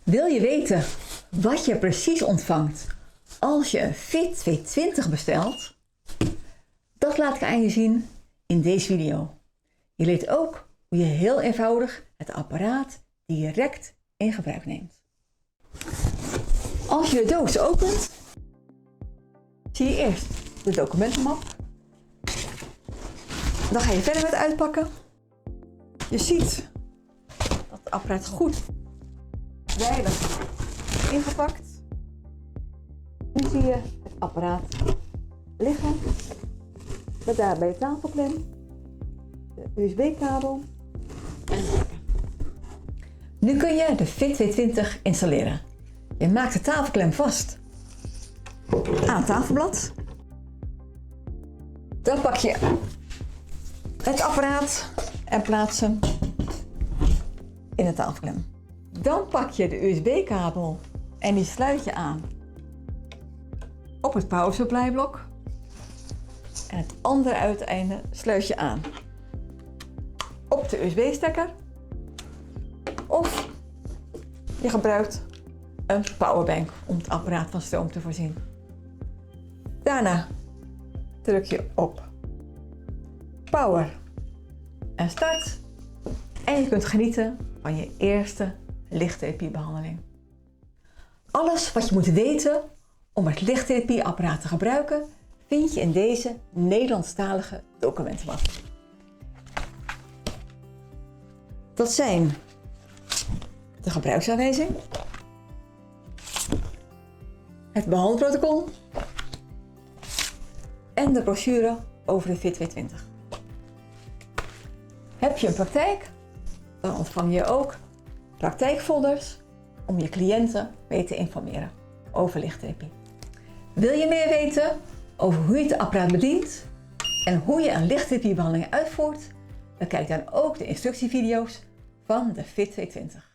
Wil je weten wat je precies ontvangt als je een Fit 220 bestelt? Dat laat ik aan je zien in deze video. Je leert ook hoe je heel eenvoudig het apparaat direct in gebruik neemt. Als je de doos opent, zie je eerst de documentenmap. Dan ga je verder met uitpakken. Je ziet dat het apparaat goed veilig ingepakt. Nu zie je het apparaat liggen met daarbij de tafelklem, de USB-kabel en de stekker. Nu kun je de Fit 220 installeren. Je maakt de tafelklem vast aan het tafelblad. Dan pak je het apparaat en plaats hem in de tafelklem. Dan pak je de USB-kabel en die sluit je aan op het power supply blok. En het andere uiteinde sluit je aan op de USB-stekker. Of je gebruikt een powerbank om het apparaat van stroom te voorzien. Daarna druk je op power en start. En je kunt genieten van je eerste lichttherapiebehandeling. Alles wat je moet weten om het lichttherapieapparaat te gebruiken vind je in deze Nederlandstalige documentenmap. Dat zijn de gebruiksaanwijzing, het behandelprotocol en de brochure over de Fit 220. Heb je een praktijk? Dan ontvang je ook praktijkfolders om je cliënten mee te informeren over lichttherapie. Wil je meer weten over hoe je het apparaat bedient en hoe je een lichttherapiebehandeling uitvoert? Bekijk dan ook de instructievideo's van de Fit 220.